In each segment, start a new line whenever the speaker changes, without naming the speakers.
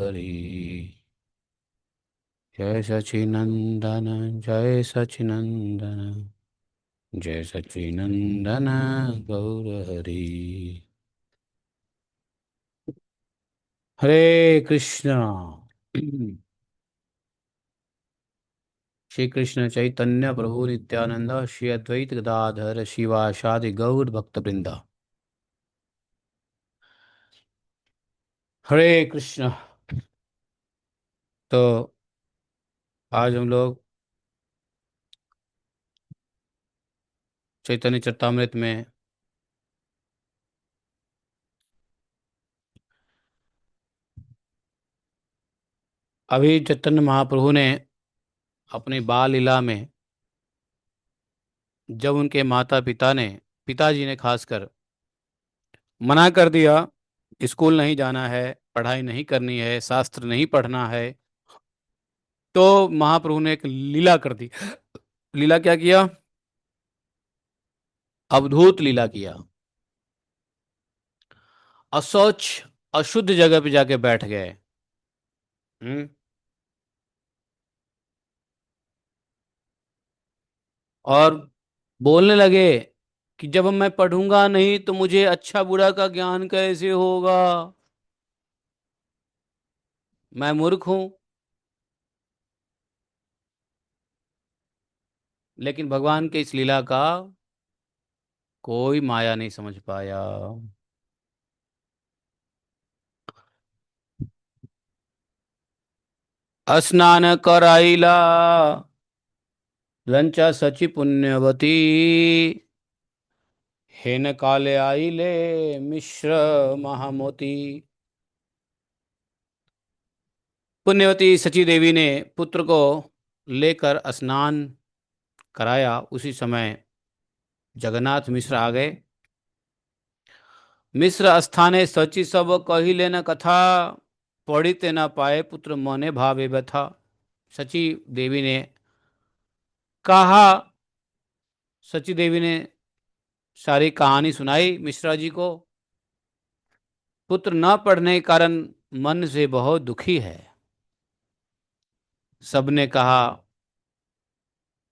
हरि। जय सचिनंदन, जय सचिनंदन, जय सचिनंदन गौर हरि। हरे कृष्णा। श्री कृष्ण चैतन्य प्रभु नित्यानंद, श्री अद्वैत गदाधर शिवासादि गौर भक्त वृंदा। हरे कृष्ण। तो आज हम लोग चैतन्य चरितामृत में अभी चैतन्य महाप्रभु ने अपनी बाल लीला में जब उनके माता पिता ने, पिताजी ने खासकर मना कर दिया, स्कूल नहीं जाना है, पढ़ाई नहीं करनी है, शास्त्र नहीं पढ़ना है, तो महाप्रभु ने एक लीला कर दी। लीला क्या किया? अवधूत लीला किया। अशौच, अशुद्ध जगह पे जाके बैठ गए। हम्म। और बोलने लगे कि जब मैं पढ़ूंगा नहीं तो मुझे अच्छा बुरा का ज्ञान कैसे होगा? मैं मूर्ख हूं। लेकिन भगवान के इस लीला का कोई माया नहीं समझ पाया। स्नान कराइला लंचा सची पुण्यवती, हेन काले आइले मिश्र महामोती। पुण्यवती सची देवी ने पुत्र को लेकर स्नान कराया। उसी समय जगन्नाथ मिश्र आ गए। मिश्र स्थाने सची सब कहिले न कथा, पढ़िते न पाए पुत्र मने भावे व्यथा। सची देवी ने कहा, सची देवी ने सारी कहानी सुनाई मिश्रा जी को। पुत्र न पढ़ने के कारण मन से बहुत दुखी है। सबने कहा,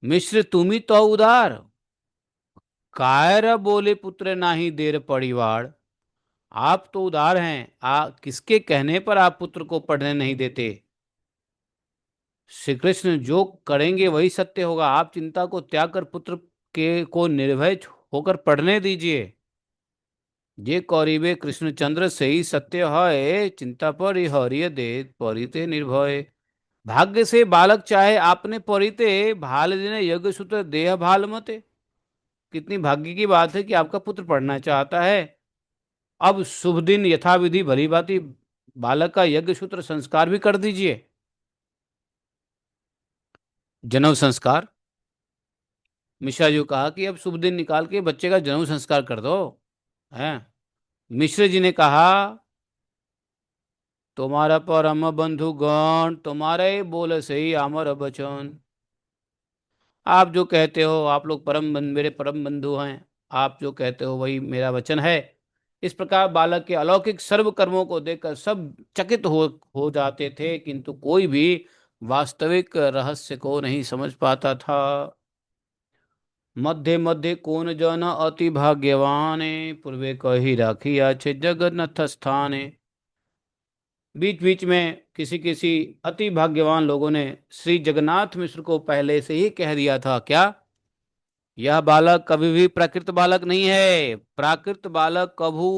मिश्र तुमी तो उदार, कायर बोले पुत्र नाही देर परिवार। आप तो उदार हैं, किसके कहने पर आप पुत्र को पढ़ने नहीं देते? श्री कृष्ण जो करेंगे वही सत्य होगा। आप चिंता को त्याग कर पुत्र के को निर्भय होकर पढ़ने दीजिए। जे कौरिबे कृष्णचंद्र से ही सत्य है, चिंता पर हरिय दे परिते निर्भय। भाग्य से बालक चाहे आपने परिते, भाल देने यज्ञ सूत्र देह भाल मते। कितनी भाग्य की बात है कि आपका पुत्र पढ़ना चाहता है। अब शुभ दिन यथाविधि भली भांति बालक का यज्ञ सूत्र संस्कार भी कर दीजिए। जनेऊ संस्कार। मिश्रा जी को कहा कि अब शुभ दिन निकाल के बच्चे का जनेऊ संस्कार कर दो। हैं? मिश्र जी ने कहा, तुम्हारा परम बंधु गण, तुम्हारे बोले से ही अमर बचन। आप जो कहते हो, आप लोग मेरे परम बंधु हैं। आप जो कहते हो वही मेरा वचन है। इस प्रकार बालक के अलौकिक सर्व कर्मों को देखकर सब चकित हो जाते थे, किंतु कोई भी वास्तविक रहस्य को नहीं समझ पाता था। मध्य मध्य कौन जन अति भाग्यवान, पूर्वे कही राखिया छे जगन्नाथ स्थाने। बीच बीच में किसी किसी अति भाग्यवान लोगों ने श्री जगन्नाथ मिश्र को पहले से ही कह दिया था। क्या? यह बालक कभी भी प्राकृत बालक नहीं है। प्राकृत बालक कभू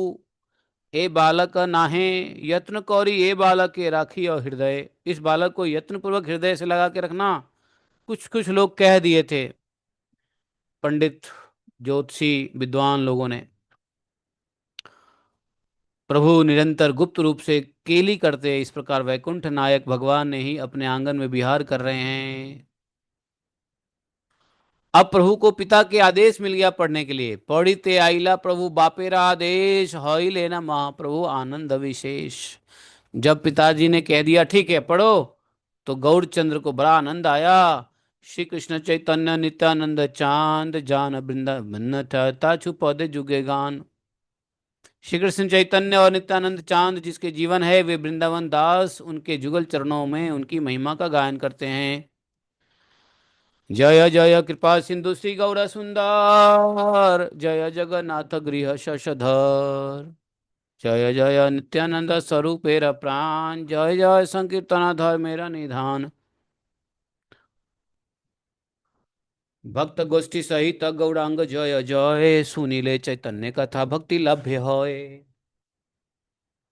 ए बालक नाहे, यत्न कौरी ए बालक के राखी और हृदय। इस बालक को यत्न पूर्वक हृदय से लगा के रखना। कुछ कुछ लोग कह दिए थे, पंडित ज्योतिषी विद्वान लोगों ने। प्रभु निरंतर गुप्त रूप से केली करते, इस प्रकार वैकुंठ नायक भगवान ने ही अपने आंगन में विहार कर रहे हैं। अब प्रभु को पिता के आदेश मिल गया पढ़ने के लिए। पढ़िते आइला प्रभु बापेरा आदेश, हई लेना महाप्रभु आनंद विशेष। जब पिताजी ने कह दिया ठीक है पढ़ो, तो गौरचंद्र को बड़ा आनंद आया। श्री कृष्ण चैतन्य नित्यानंद चांद जान वृंदा भिन्न था छुपौधे जुगे गान। श्री कृष्ण चैतन्य और नित्यानंद चांद जिसके जीवन है, वे वृंदावन दास उनके जुगल चरणों में उनकी महिमा का गायन करते हैं। जय जय कृपा सिंधु श्री गौर सुंदर, जय जगन्नाथ गृह शशधर, जय जय नित्यानंद स्वरूपेर प्राण, जय जय संकीर्तन धर्मेर निधान। भक्त गोष्ठी सहित गौरांग जय जय, सुनीले चैतन्य कथा भक्ति लभ्य होय।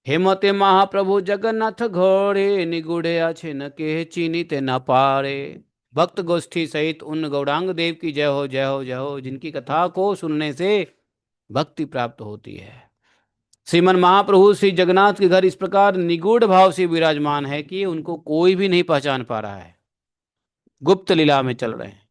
हेमते महाप्रभु जगन्नाथ घोड़े, निगूढ़े आछे न के चीनीते न पारे। भक्त गोष्ठी सहित उन गौरांग देव की जय हो, जय हो, जय हो, जिनकी कथा को सुनने से भक्ति प्राप्त होती है। श्रीमन महाप्रभु श्री जगन्नाथ के घर इस प्रकार निगूढ़ भाव से विराजमान है कि उनको कोई भी नहीं पहचान पा रहा है, गुप्त लीला में चल रहे हैं।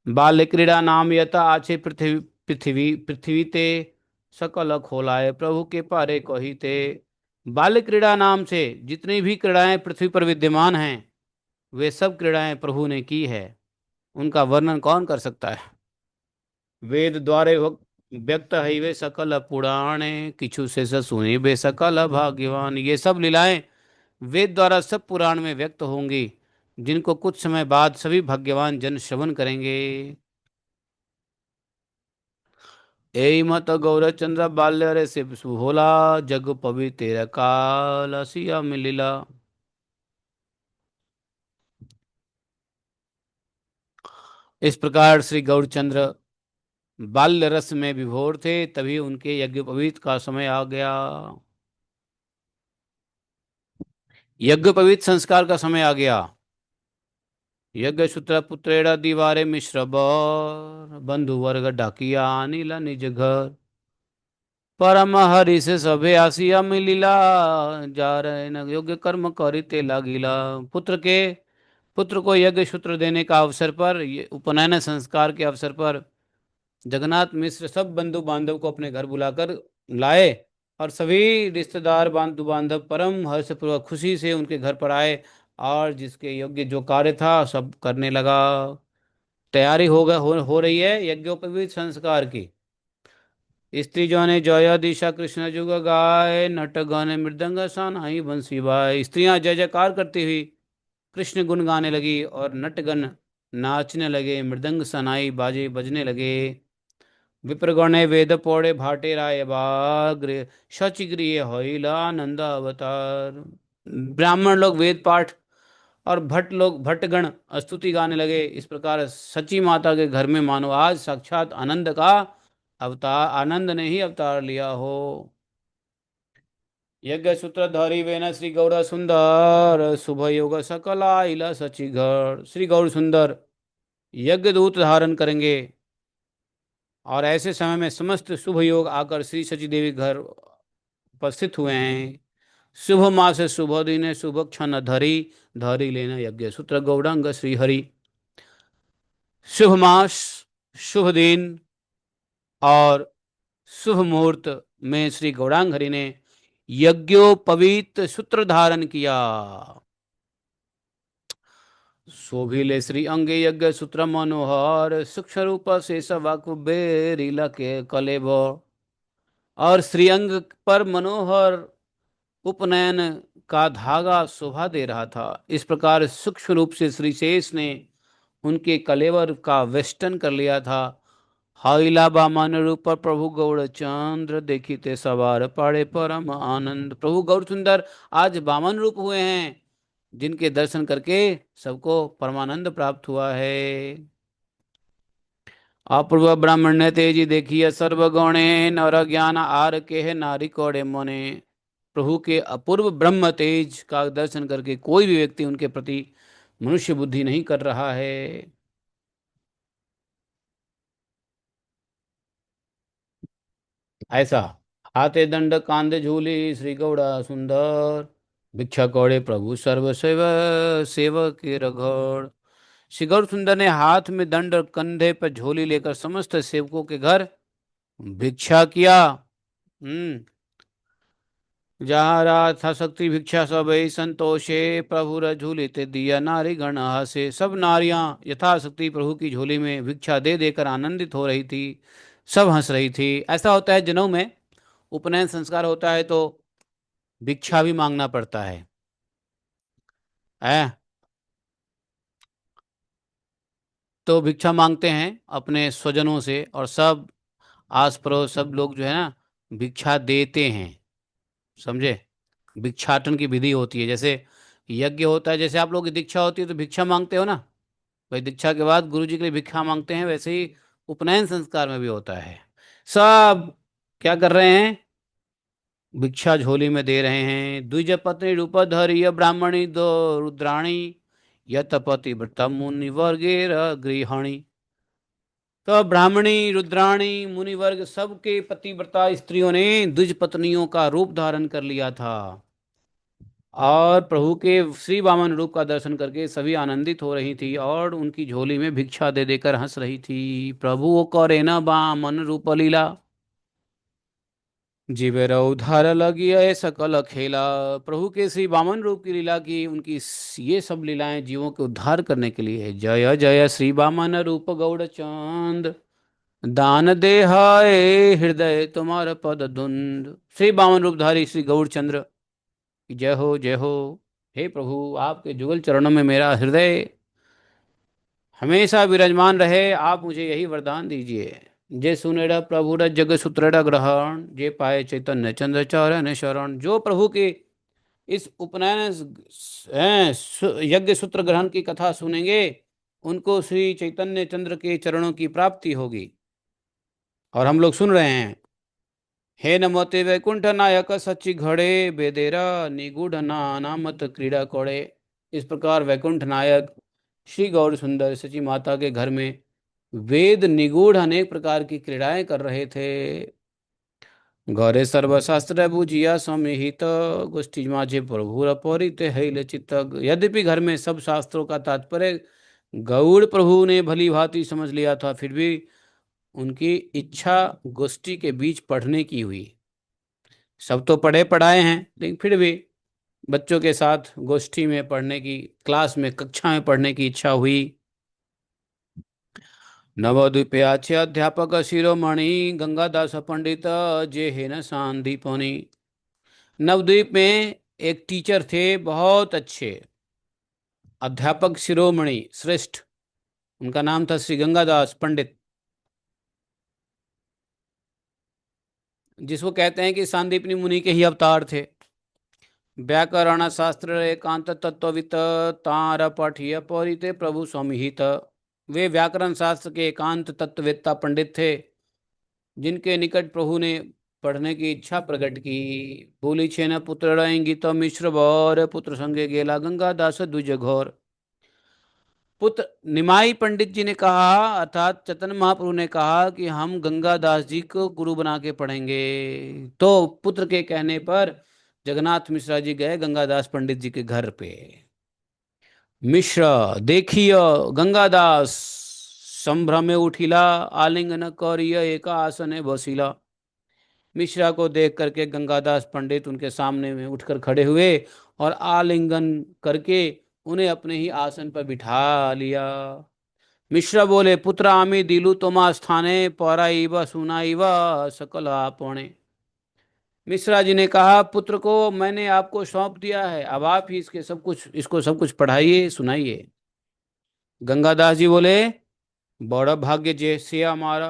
बाल क्रीड़ा नाम यथा आछे पृथ्वी पृथ्वी पृथ्वी ते, सकल खोलाए प्रभु के पारे कहिते। बाल क्रीड़ा नाम से जितनी भी क्रीड़ाएं पृथ्वी पर विद्यमान हैं, वे सब क्रीड़ाएं प्रभु ने की है। उनका वर्णन कौन कर सकता है। वेद द्वारे व्यक्त है वे सकल पुराणे, किछु से सुनी वे सकल भाग्यवान। ये सब लीलाएं वेद द्वारा सब पुराण में व्यक्त होंगी, जिनको कुछ समय बाद सभी भाग्यवान जन श्रवण करेंगे। एई मत गौरचंद्र बाल्य रे से सुहोला, जग पवित्र काल सिया मिलिला। इस प्रकार श्री गौरचंद्र बाल्य रस में विभोर थे, तभी उनके यज्ञोपवीत का समय आ गया। यज्ञोपवीत संस्कार का समय आ गया। यज्ञ सूत्र पुत्रेड़ा दीवारे मिश्र बर, बंधु वर्ग डाकिया अनिल निज घर। परम हरि से सभे आसिया मिलिला, जा रहे न योग्य कर्म करिते लागिला। पुत्र को यज्ञ सूत्र देने का अवसर पर, ये उपनयन संस्कार के अवसर पर जगन्नाथ मिश्र सब बंधु बांधव को अपने घर बुलाकर लाए, और सभी रिश्तेदार बंधु बांधव परम हर्षपूर्वक खुशी से उनके घर पर आए, और जिसके योग्य जो कार्य था सब करने लगा। तैयारी हो रही है यज्ञोपवीत संस्कार की। स्त्री जो ने जय दिशा कृष्ण जुग गाय, नट गाने मृदंग सानाई बंसी बाय। स्त्रियां जय जयकार करती हुई कृष्ण गुण गाने लगी, और नटगण नाचने लगे, मृदंग सनाई बाजे बजने लगे। विप्रगणे वेद पौड़े भाटे राय बाग्र, शचिगृह होइला आनंद अवतार। ब्राह्मण लोग वेद पाठ और भट्टगण स्तुति गाने लगे। इस प्रकार सची माता के घर में मानो आज साक्षात आनंद का अवतार, आनंद ने ही अवतार लिया हो। यज्ञ सूत्र धरी वेन श्री गौर सुंदर, शुभ योग सकला इला सची घर। श्री गौर सुंदर यज्ञ दूत धारण करेंगे, और ऐसे समय में समस्त शुभ योग आकर श्री सची देवी घर उपस्थित हुए हैं। शुभ मास शुभ दिन शुभ क्षण धरी, धरी लेना यज्ञ सूत्र गौरांग श्री हरि। शुभ मास, शुभ दिन और शुभ मुहूर्त में श्री गौरांग हरि ने यज्ञोपवीत सूत्र धारण किया। शोभिले श्री अंगे यज्ञ सूत्र मनोहर, सूक्ष्म रूप से सवाकुबेरीला के कलेब। और श्रीअंग पर मनोहर उपनयन का धागा शोभा दे रहा था। इस प्रकार सूक्ष्म रूप से श्री शेष ने उनके कलेवर का वेष्टन कर लिया था। हाइला बामन रूप प्रभु गौड़ चंद्र, देखिते सवार पाड़े परम आनंद। प्रभु गौड़ सुंदर आज बामन रूप हुए हैं, जिनके दर्शन करके सबको परमानंद प्राप्त हुआ है। अपूर्व ब्राह्मण्य तेजी देखिए सर्वगुणे, नर ज्ञान आर के नारी कोड़े मोने। प्रभु के अपूर्व ब्रह्म तेज का दर्शन करके कोई भी व्यक्ति उनके प्रति मनुष्य बुद्धि नहीं कर रहा है। ऐसा हाथे दंड कांधे झूली श्री गौड़ा सुंदर, भिक्षा कौड़े प्रभु सर्व सेवक के रघड़। श्री गौड़ सुंदर ने हाथ में दंड और कंधे पर झोली लेकर समस्त सेवकों के घर भिक्षा किया। जहाँ राथा शक्ति भिक्षा सब संतोषे, प्रभु झूलित दिया नारी गण हसे। सब नारियां यथाशक्ति प्रभु की झोली में भिक्षा दे देकर आनंदित हो रही थी, सब हंस रही थी। ऐसा होता है जनेऊ में उपनयन संस्कार होता है तो भिक्षा भी मांगना पड़ता है। तो भिक्षा मांगते हैं अपने स्वजनों से, और सब आस पड़ोस सब लोग जो है ना भिक्षा देते हैं, समझे। भिक्षाटन की विधि होती है, जैसे यज्ञ होता है, जैसे आप लोग की दीक्षा होती है तो भिक्षा मांगते हो ना, भाई दीक्षा के बाद गुरु जी के लिए भिक्षा मांगते हैं, वैसे ही उपनयन संस्कार में भी होता है। सब क्या कर रहे हैं, भिक्षा झोली में दे रहे हैं। द्विज पत्नी रूपधरी ब्राह्मणी दो रुद्राणी यत पति व्रता मुनि वर्गेर गृहिणी। तो ब्राह्मणी रुद्राणी मुनि वर्ग सबके पतिव्रता स्त्रियों ने द्विज पत्नियों का रूप धारण कर लिया था, और प्रभु के श्री वामन रूप का दर्शन करके सभी आनंदित हो रही थी और उनकी झोली में भिक्षा दे देकर हंस रही थी। प्रभु वो करे न बामन रूप लीला, जीवेर उद्धार लगी है सकल खेला। प्रभु के श्री वामन रूप की लीला की, उनकी ये सब लीलाएं जीवों के उद्धार करने के लिए है। जय जय श्री वामन रूप गौड़ चंद, दान दे हाय हृदय तुम्हार पद धुंध। श्री वामन रूपधारी श्री गौड़ चंद्र की जय हो, जय हो। हे प्रभु, आपके जुगल चरणों में मेरा हृदय हमेशा विराजमान रहे, आप मुझे यही वरदान दीजिए। जे सुनेड़ा प्रभु जग सूत्रेड़ा ग्रहण, जे पाए चैतन्य चंद्र चरण शरण। जो प्रभु के इस उपनयन यज्ञ सूत्र ग्रहण की कथा सुनेंगे, उनको श्री चैतन्य चंद्र के चरणों की प्राप्ति होगी। और हम लोग सुन रहे हैं, हे नमोते वैकुंठ नायक सच्ची घड़े, बेदेरा निगूढ़ नामत क्रीड़ा कोड़े। इस प्रकार वैकुंठ नायक श्री गौर सुंदर सची माता के घर में वेद निगूढ़ अनेक प्रकार की क्रीड़ाएं कर रहे थे। गौरे सर्वशास्त्र बुझिया समिहित, गोष्ठी माझे प्रभु परित हैल चित्त। यद्यपि घर में सब शास्त्रों का तात्पर्य गौड़ प्रभु ने भली भांति समझ लिया था, फिर भी उनकी इच्छा गोष्ठी के बीच पढ़ने की हुई। सब तो पढ़े पढ़ाए हैं, लेकिन फिर भी बच्चों के साथ गोष्ठी में पढ़ने की, क्लास में कक्षा में पढ़ने की इच्छा हुई। नवद्वीपयाचे अध्यापक शिरोमणि, गंगादास पंडित जे है न सांदीपनि। नवद्वीप में एक टीचर थे बहुत अच्छे, अध्यापक शिरोमणि श्रेष्ठ, उनका नाम था श्री गंगादास पंडित, जिसको कहते हैं कि सांदीपनि मुनि के ही अवतार थे। व्याकरण शास्त्र एकांत तत्ववित, तार पठिय परिते प्रभु समिहित। वे व्याकरण शास्त्र के एकांत तत्ववेत्ता पंडित थे, जिनके निकट प्रभु ने पढ़ने की इच्छा प्रकट की। बोली छे न पुत्र इंगित मिश्र वर, पुत्र संगे गेला गंगा दास द्विज घोर। पुत्र निमाई पंडित जी ने कहा, अर्थात चैतन्य महाप्रभु ने कहा कि हम गंगा दास जी को गुरु बना के पढ़ेंगे। तो पुत्र के कहने पर जगन्नाथ मिश्रा जी गए गंगादास पंडित जी के घर पे। मिश्र देखिय गंगादास संभ्रमे उठिला, आलिंगन करिय एक आसने बसिला। मिश्रा को देख करके गंगादास पंडित उनके सामने में उठकर खड़े हुए और आलिंगन करके उन्हें अपने ही आसन पर बिठा लिया। मिश्रा बोले, पुत्र आमी दिलु तोमा स्थाने, पराइव सुनाइव सकल आपने। मिश्रा जी ने कहा, पुत्र को मैंने आपको सौंप दिया है, अब आप ही इसको सब कुछ पढ़ाइए सुनाइए। गंगादास जी बोले, बड़ा भाग्य जैसे हमारा,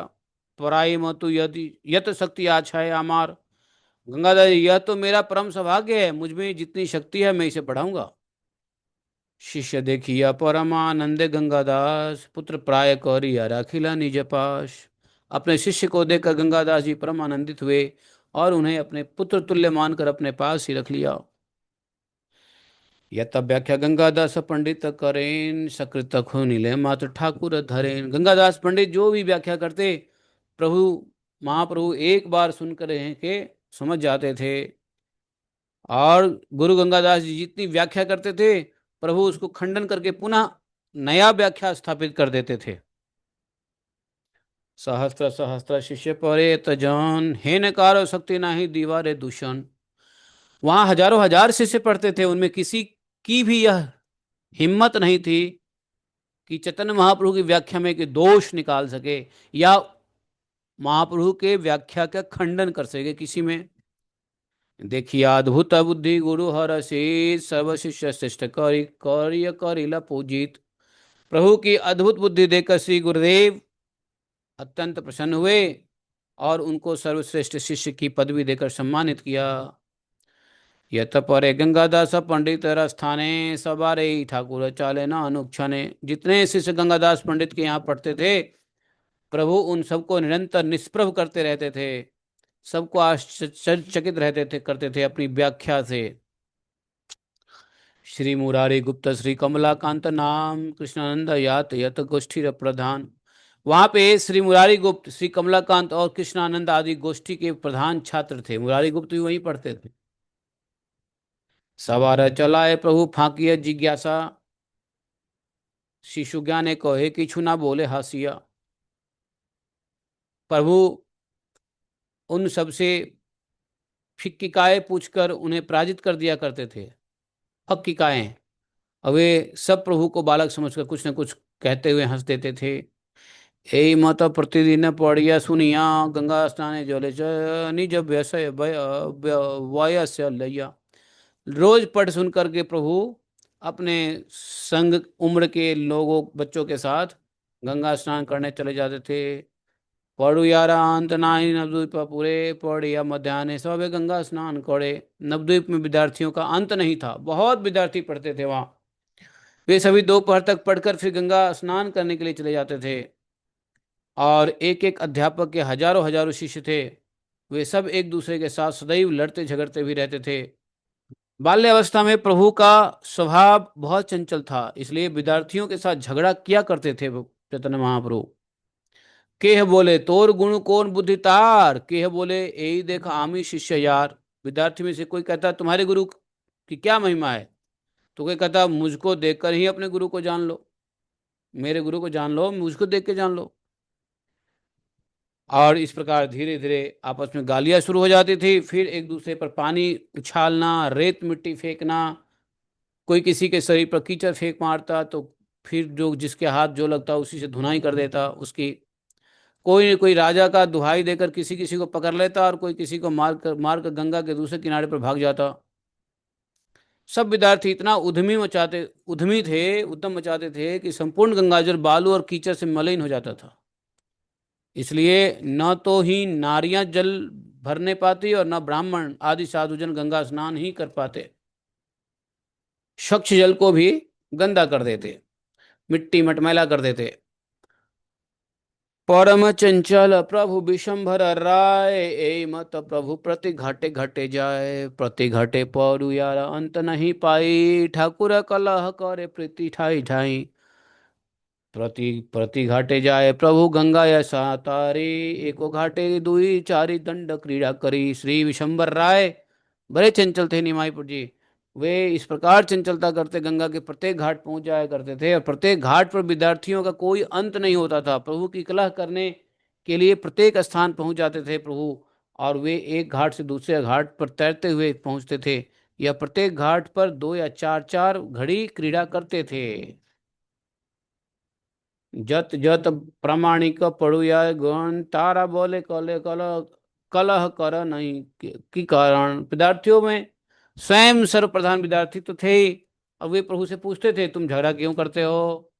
पराई मतु यदि यत शक्ति आछा है हमार। गंगादास जी, यह तो मेरा परम सौभाग्य है, मुझ में जितनी शक्ति है मैं इसे पढ़ाऊंगा। शिष्य देखिया परमानंद गंगादास, पुत्र प्राय करिया राखिला निज पास। अपने शिष्य को देखकर गंगादास जी परम आनंदित हुए और उन्हें अपने पुत्र तुल्य मानकर अपने पास ही रख लिया। यत व्याख्या गंगादास पंडित करेन, सकृत खुनिले मात्र ठाकुर धरेन। गंगादास पंडित जो भी व्याख्या करते, प्रभु महाप्रभु एक बार सुनकर के समझ जाते थे, और गुरु गंगादास जी जितनी व्याख्या करते थे, प्रभु उसको खंडन करके पुनः नया व्याख्या स्थापित कर देते थे। सहस्त्र सहस्त्र शिष्य परे तजन, हे नकारो शक्ति नाही दीवारे दूषण। वहां हजारों हजार शिष्य पढ़ते थे, उनमें किसी की भी यह हिम्मत नहीं थी कि चैतन्य महाप्रभु की व्याख्या में कि दोष निकाल सके या महाप्रभु के व्याख्या का खंडन कर सके किसी में। देखिए अद्भुत बुद्धि गुरु हर से सर्व शिष्य श्रेष्ठ करी करिय करिला पूजित। प्रभु की अद्भुत बुद्धि देखकर श्री गुरुदेव अत्यंत प्रसन्न हुए और उनको सर्वश्रेष्ठ शिष्य की पदवी देकर सम्मानित किया। यत परे गंगादास पंडित स्थाने सवारे ठाकुर चाले न अनुक्षणे। जितने शिष्य गंगादास पंडित के यहाँ पढ़ते थे, प्रभु उन सबको निरंतर निष्प्रभ करते रहते थे, सबको आश्चर्यचकित रहते थे करते थे अपनी व्याख्या से। श्री मुरारी गुप्त श्री कमलाकांत नाम कृष्णानंद यात यत गोष्ठी प्रधान। वहां पे श्री मुरारी गुप्त, श्री कमलाकांत और कृष्णानंद आदि गोष्ठी के प्रधान छात्र थे। मुरारी गुप्त भी वहीं पढ़ते थे। सवार चलाए प्रभु फांकिय जिज्ञासा। शिशु ज्ञाने कहे किछु ना बोले हासिया। प्रभु उन सबसे फिक्किकाए पूछकर उन्हें पराजित कर दिया करते थे। फक्किकाएं। और वे सब प्रभु को बालक समझकर कुछ न कुछ कहते हुए हंस देते थे। ए मत प्रतिदिन पढ़िया सुनिया गंगा स्नाने जले निज व्यवसाय वयस्य लैया। रोज पढ़ सुन करके प्रभु अपने संग उम्र के लोगों बच्चों के साथ गंगा स्नान करने चले जाते थे। पढ़ू यारा अंत नाही नवद्वीप पूरे पढ़िया मध्यान्ह सब गंगा स्नान करे। नवद्वीप में विद्यार्थियों का अंत नहीं था, बहुत विद्यार्थी पढ़ते थे वहां। वे सभी दोपहर तक पढ़कर फिर गंगा स्नान करने के लिए चले जाते थे। और एक एक अध्यापक के हजारों हजारों शिष्य थे। वे सब एक दूसरे के साथ सदैव लड़ते झगड़ते भी रहते थे। बाल्यावस्था में प्रभु का स्वभाव बहुत चंचल था, इसलिए विद्यार्थियों के साथ झगड़ा किया करते थे चैतन्य महाप्रभु। केह बोले तोर गुण कौन बुद्धि तार, केह बोले यही देख आमी शिष्य यार। विद्यार्थी में से कोई कहता तुम्हारे गुरु की क्या महिमा है, तो कोई कहता मुझको देखकर ही अपने गुरु को जान लो, मेरे गुरु को जान लो, मुझको देख के जान लो। और इस प्रकार धीरे धीरे आपस में गालियां शुरू हो जाती थी। फिर एक दूसरे पर पानी उछालना, रेत मिट्टी फेंकना, कोई किसी के शरीर पर कीचड़ फेंक मारता तो फिर जो जिसके हाथ जो लगता उसी से धुनाई कर देता उसकी। कोई न कोई राजा का दुहाई देकर किसी किसी को पकड़ लेता और कोई किसी को मार कर गंगा के दूसरे किनारे पर भाग जाता। सब विद्यार्थी इतना उद्यमी थे, उद्यम मचाते थे कि संपूर्ण गंगाजल बालू और कीचड़ से मलिन हो जाता था। इसलिए न तो ही नारियां जल भरने पाती और न ब्राह्मण आदि साधुजन गंगा स्नान ही कर पाते। स्वच्छ जल को भी गंदा कर देते, मिट्टी मटमैला कर देते। परम चंचल प्रभु विशंभर राय, ए मत प्रभु प्रति घाटे घाटे जाए। प्रति घाटे पौरु यार अंत नहीं पाई, ठाकुर कलह करे प्रीति ठाई ठाई। प्रति प्रति घाटे जाए प्रभु गंगा यसा तारे, एको घाटे दुई चारी दंड क्रीड़ा करी। श्री विशंबर राय बड़े चंचल थे निमाईपुर जी। वे इस प्रकार चंचलता करते गंगा के प्रत्येक घाट पहुंच जाया करते थे और प्रत्येक घाट पर विद्यार्थियों का कोई अंत नहीं होता था। प्रभु की कलह करने के लिए प्रत्येक स्थान पहुंच जाते थे प्रभु। और वे एक घाट से दूसरे घाट पर तैरते हुए पहुंचते थे या प्रत्येक घाट पर 2 या 4 घड़ी क्रीड़ा करते थे। जत जत प्रामाणिक पढ़ुया गुण, तारा बोले कले कलह कलह कर नहीं की कारण। विद्यार्थियों में स्वयं सर्वप्रधान विद्यार्थी तो थे ही। अब वे प्रभु से पूछते थे तुम झगड़ा क्यों करते हो।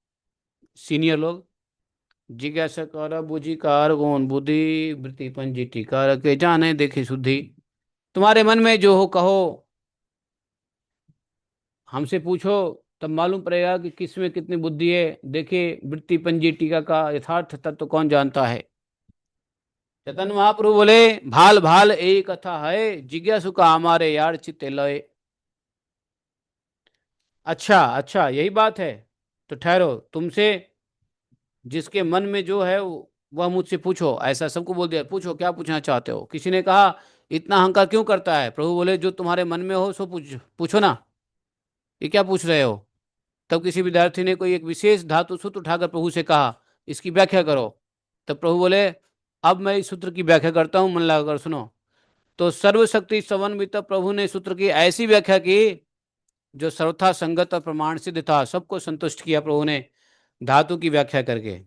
सीनियर लोग जिज्ञासा कर बुझी कार कौन बुद्धि, वृत्ति पंजी टीका के जाने देखे शुद्धि। तुम्हारे मन में जो हो कहो, हमसे पूछो तब मालूम पड़ेगा कि किस में कितनी बुद्धि है। देखिए वृत्ति पंजी टीका का यथार्थ तत्व कौन जानता है। चैतन्य महाप्रभु बोले भाल भाल एक कथा है, जिज्ञासु का हमारे यार चित्ते लय। अच्छा अच्छा यही बात है, तो ठहरो, तुमसे जिसके मन में जो है वह मुझसे पूछो। ऐसा सबको बोल दिया, पूछो क्या पूछना चाहते हो। किसी ने कहा इतना अहंकार क्यों करता है। प्रभु बोले जो तुम्हारे मन में हो सो पूछो ना, ये क्या पूछ रहे हो। तब किसी विद्यार्थी ने कोई एक विशेष धातु सूत्र उठाकर प्रभु से कहा इसकी व्याख्या करो। तब प्रभु बोले अब मैं इस सूत्र की व्याख्या करता हूं, मन लगाकर सुनो। तो सर्वशक्ति समन्वित प्रभु ने सूत्र की ऐसी व्याख्या की जो सर्वथा संगत और प्रमाण सिद्ध था। सबको संतुष्ट किया प्रभु ने धातु की व्याख्या करके।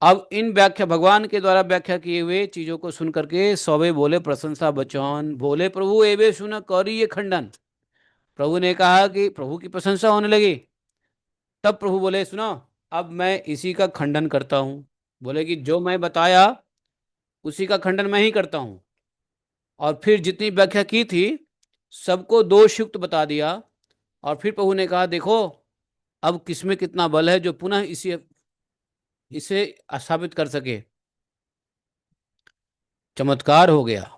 अब इन व्याख्या भगवान के द्वारा व्याख्या किए हुए चीजों को सुन करके सौवे बोले प्रशंसा बचन, बोले प्रभु एवे सुन करी ये खंडन। प्रभु ने कहा कि प्रभु की प्रशंसा होने लगी। तब प्रभु बोले सुनो, अब मैं इसी का खंडन करता हूं। बोले कि जो मैं बताया उसी का खंडन मैं ही करता हूं। और फिर जितनी व्याख्या की थी सबको दोषयुक्त बता दिया। और फिर प्रभु ने कहा देखो, अब किसमें कितना बल है जो पुनः इसे स्थापित कर सके। चमत्कार हो गया।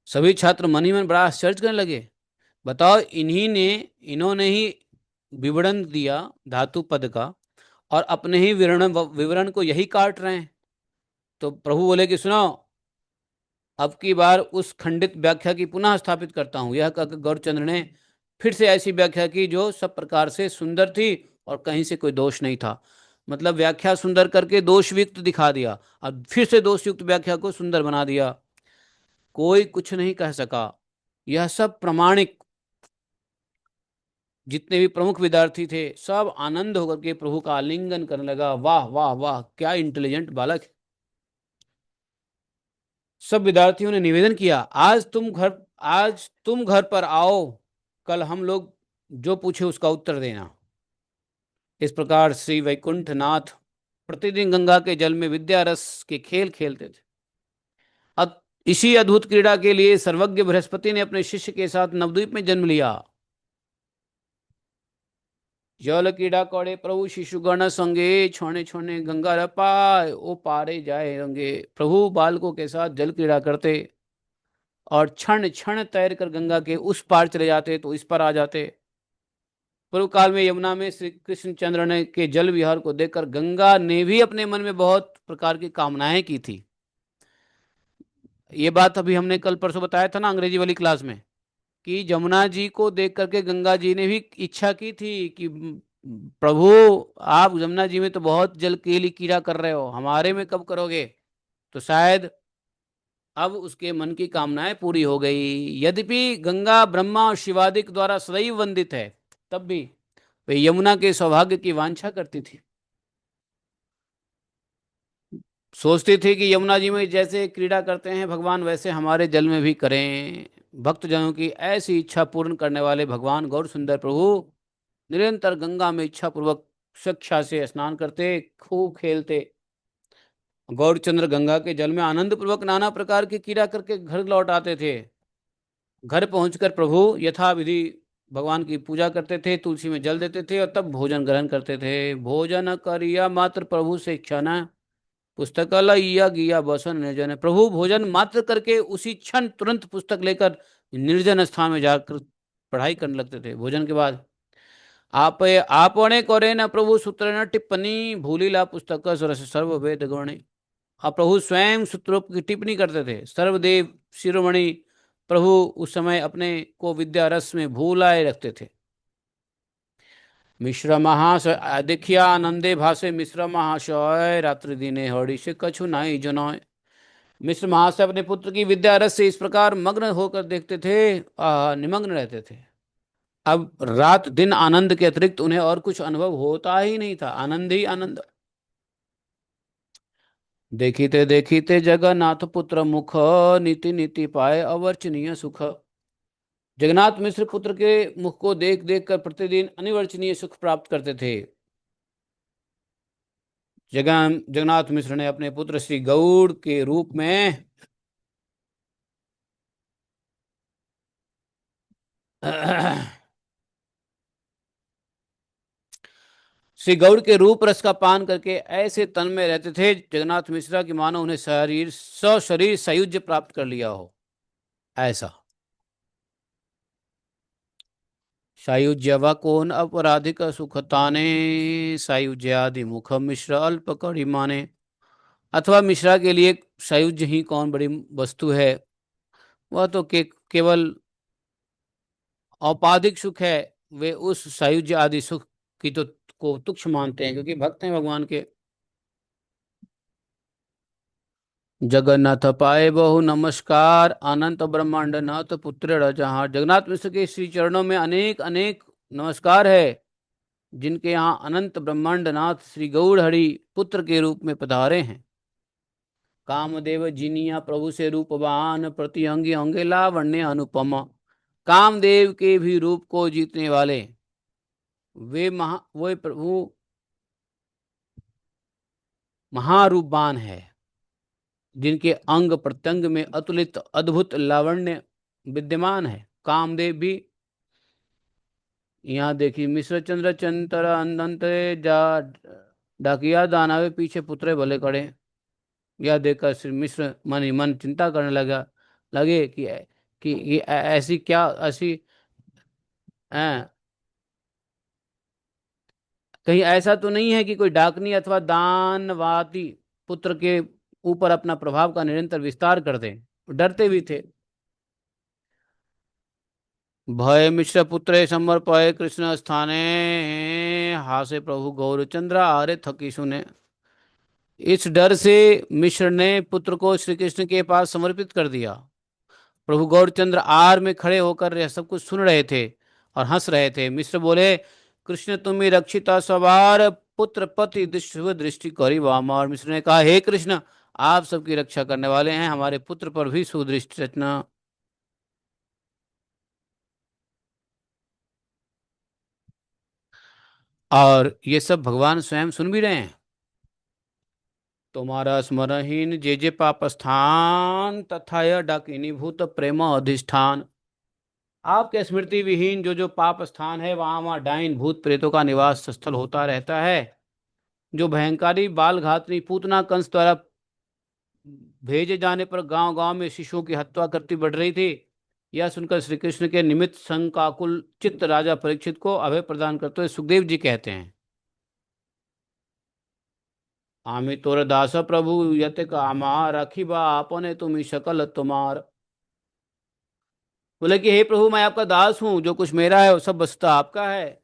सभी छात्र मन ही मन बड़ा आश्चर्य करने लगे। बताओ, इन्होंने ही विवरण दिया धातु पद का, और अपने ही विवरण विवरण को यही काट रहे हैं। तो प्रभु बोले कि सुनो, अब की बार उस खंडित व्याख्या की पुनः स्थापित करता हूं। यह कहकर गौरचंद्र ने फिर से ऐसी व्याख्या की जो सब प्रकार से सुंदर थी और कहीं से कोई दोष नहीं था। मतलब व्याख्या सुंदर करके दोषयुक्त दिखा दिया, अब फिर से दोषयुक्त व्याख्या को सुंदर बना दिया। कोई कुछ नहीं कह सका। यह सब प्रमाणिक जितने भी प्रमुख विद्यार्थी थे सब आनंद होकर के प्रभु का आलिंगन करने लगा। वाह वाह वाह, क्या इंटेलिजेंट बालक। सब विद्यार्थियों ने निवेदन किया, आज तुम घर पर आओ, कल हम लोग जो पूछे उसका उत्तर देना। इस प्रकार श्री वैकुंठ नाथ प्रतिदिन गंगा के जल में विद्या रस के खेल खेलते थे। अब इसी अद्भुत क्रीड़ा के लिए सर्वज्ञ बृहस्पति ने अपने शिष्य के साथ नवद्वीप में जन्म लिया। जल क्रीड़ा करे प्रभु शिशुगण संगे, छोने छोने गंगा रपाय ओ पारे जाए रंगे। प्रभु बालकों के साथ जल क्रीड़ा करते और क्षण क्षण तैर कर गंगा के उस पार चले जाते तो इस पर आ जाते। पूर्व काल में यमुना में श्री कृष्ण चंद्र ने के जल विहार को देखकर गंगा ने भी अपने मन में बहुत प्रकार की कामनाएं की थी। ये बात अभी हमने कल परसों बताया था ना अंग्रेजी वाली क्लास में, कि जमुना जी को देख करके गंगा जी ने भी इच्छा की थी कि प्रभु, आप जमुना जी में तो बहुत जल केली कीड़ा कर रहे हो, हमारे में कब करोगे। तो शायद अब उसके मन की कामनाएं पूरी हो गई। यद्यपि गंगा ब्रह्मा और शिवादिक द्वारा सदैव वंदित है, तब भी वे यमुना के सौभाग्य की वांछा करती थी। सोचती थी कि यमुना जी में जैसे क्रीड़ा करते हैं भगवान, वैसे हमारे जल में भी करें। भक्तजनों की ऐसी इच्छा पूर्ण करने वाले भगवान गौर सुंदर प्रभु निरंतर गंगा में इच्छा पूर्वक स्वेच्छा से स्नान करते, खूब खेलते। गौरचंद्र गंगा के जल में आनंद पूर्वक नाना प्रकार की क्रीड़ा करके घर लौट आते थे। घर पहुंचकर प्रभु यथाविधि भगवान की पूजा करते थे, तुलसी में जल देते थे और तब भोजन ग्रहण करते थे। भोजन करिया मात्र प्रभु से क्षण, पुस्तकालय या गिया बसन निर्जन। प्रभु भोजन मात्र करके उसी क्षण तुरंत पुस्तक लेकर निर्जन स्थान में जाकर पढ़ाई करने लगते थे। भोजन के बाद आप आपने करे न प्रभु सूत्र न टिप्पणी, भूलीला पुस्तक सरस सर्ववेद गणे। अब प्रभु स्वयं सूत्रों की टिप्पणी करते थे। सर्वदेव शिरोमणि प्रभु उस समय अपने को विद्या रस में भूलाए रखते थे। मिश्र महाशय देखिया आनंदे भाषे, मिश्र महाशय रात्रि दिने हरि से कछु नाई जनोय। मिश्र महाशय अपने पुत्र की विद्या रस से इस प्रकार मग्न होकर देखते थे, निमग्न रहते थे। अब रात दिन आनंद के अतिरिक्त उन्हें और कुछ अनुभव होता ही नहीं था, आनंद ही आनंद। देखीते देखीते जगन्नाथ पुत्र मुख, नीति नीति पाए अवर्चनीय सुख। जगन्नाथ मिश्र पुत्र के मुख को देख देख कर प्रतिदिन अनिवर्चनीय सुख प्राप्त करते थे। जगन्नाथ मिश्र ने अपने पुत्र श्री गौड़ के रूप में श्री गौड़ के रूप रस का पान करके ऐसे तन में रहते थे जगन्नाथ मिश्रा की मानो उन्हें शरीर सायुज्य प्राप्त कर लिया हो ऐसा। सायुज्य व कौन अपराधिक सुख ताने, सायुज्य आदि मुख मिश्र अल्प कड़ी माने। अथवा मिश्रा के लिए सायुज्य ही कौन बड़ी वस्तु है, वह तो केवल औपाधिक सुख है। वे उस सायुज्य आदि सुख की तो को तुच्छ मानते हैं क्योंकि भक्त हैं भगवान के। जगन्नाथ पाए बहु नमस्कार, अनंत ब्रह्मांड नाथ पुत्र जहाँ। जगन्नाथ मिश्र के श्री चरणों में अनेक अनेक नमस्कार है। जिनके यहाँ अनंत ब्रह्मांड नाथ श्री गौड़ हरि पुत्र के रूप में पधारे हैं। कामदेव जिनिया प्रभु से रूपवान, प्रति अंगे अंगे लावण्य अनुपम। कामदेव के भी रूप को जीतने वाले वे प्रभु महारूपवान है, जिनके अंग प्रत्यंग में अतुलित अद्भुत लावण्य विद्यमान है। कामदेव भी यहाँ देखिए, मिश्र चंद्र चंतर अंत जा डाकिया दानावे पीछे पुत्रे भले खड़े। यह देखकर श्री मिश्र मन ही मन चिंता करने लगे कि ये ऐसी क्या ऐसी कहीं ऐसा तो नहीं है कि कोई डाकनी अथवा दानवाती पुत्र के ऊपर अपना प्रभाव का निरंतर विस्तार कर दे। डरते भी थे। भय मिश्र पुत्रे समर्पय कृष्ण स्थाने, हासे प्रभु गौरचंद्र आरे थकी सुने। इस डर से मिश्र ने पुत्र को श्री कृष्ण के पास समर्पित कर दिया। प्रभु गौरचंद्र आर में खड़े होकर यह सब कुछ सुन रहे थे और हंस रहे थे। मिश्र बोले, कृष्ण तुम्हें रक्षिता सवार पुत्र पति शुभ दृष्टि करी वाम। और मिश्र ने कहा, हे कृष्ण, आप सबकी रक्षा करने वाले हैं, हमारे पुत्र पर भी सुदृष्टि रचना। और ये सब भगवान स्वयं सुन भी रहे हैं। तुम्हारा स्मरणहीन जे जे पाप स्थान, तथा यह डाकिनी भूत प्रेम अधिष्ठान। आपके स्मृति विहीन जो जो पाप स्थान है, वहां वहां डाइन भूत प्रेतों का निवास स्थल होता रहता है। जो भयंकारी बाल घातनी पूतना कंस द्वारा भेजे जाने पर गांव गांव में शिशुओं की हत्या करती बढ़ रही थी, यह सुनकर श्री कृष्ण के निमित्त संकाकुल चित्त राजा परीक्षित को अभय प्रदान करते हुए सुखदेव जी कहते हैं, आमी तोर दास प्रभु यत कामा, रखिबा आपने तुम सकल तुम्हार। बोले कि हे प्रभु, मैं आपका दास हूं, जो कुछ मेरा है वो सब वस्तुतः आपका है,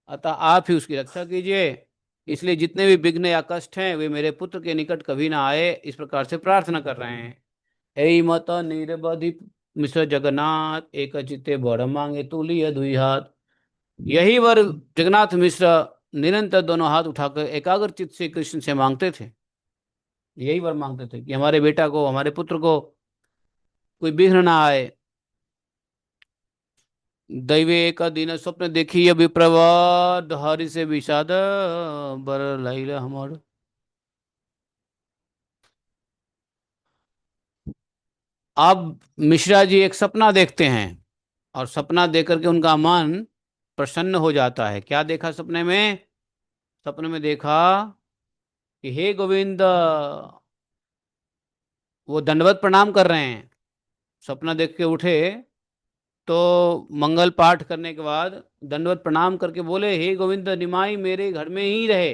अतः आप ही उसकी रक्षा कीजिए। इसलिए जितने भी विघ्न या कष्ट हैं वे मेरे पुत्र के निकट कभी ना आए, इस प्रकार से प्रार्थना कर रहे हैं। ऐ मत निरवधि मिश्र जगन्नाथ, एक चित्ते वर मांगे तुलिय दुई हाथ। यही वर जगन्नाथ मिश्र निरंतर दोनों हाथ उठाकर एकाग्र चित्त से कृष्ण से मांगते थे। यही वर मांगते थे कि हमारे बेटा को, हमारे पुत्र को कोई विघ्न ना आए। दैवे एक दिन स्वप्न देखी विप्रवद, हरि से विषाद बर लाइल हमर। अब मिश्रा जी एक सपना देखते हैं, और सपना देख करके उनका मन प्रसन्न हो जाता है। क्या देखा सपने में? सपने में देखा कि हे गोविंद, वो दंडवत प्रणाम कर रहे हैं। सपना देख के उठे तो मंगल पाठ करने के बाद दंडवत प्रणाम करके बोले, हे गोविंद, निमाई मेरे घर में ही रहे।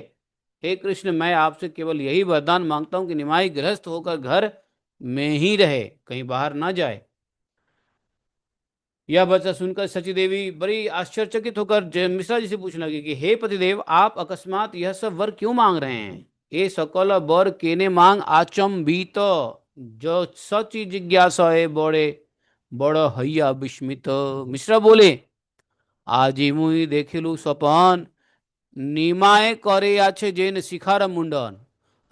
हे कृष्ण, मैं आपसे केवल यही वरदान मांगता हूं कि निमाई गृहस्थ होकर घर में ही रहे, कहीं बाहर ना जाए। यह वचन सुनकर सची देवी बड़ी आश्चर्यचकित होकर मिश्रा जी से पूछने लगी कि हे पतिदेव, आप अकस्मात यह सब वर क्यों मांग रहे हैं? ये सकल वर केने मांग आचंबित, जो सची जिज्ञासा है बड़े बड़ हैया विस्मित। मिश्रा बोले, आजी मुई देखिलु सपन, निमाए करे आछे जेन शिखार मुंडन।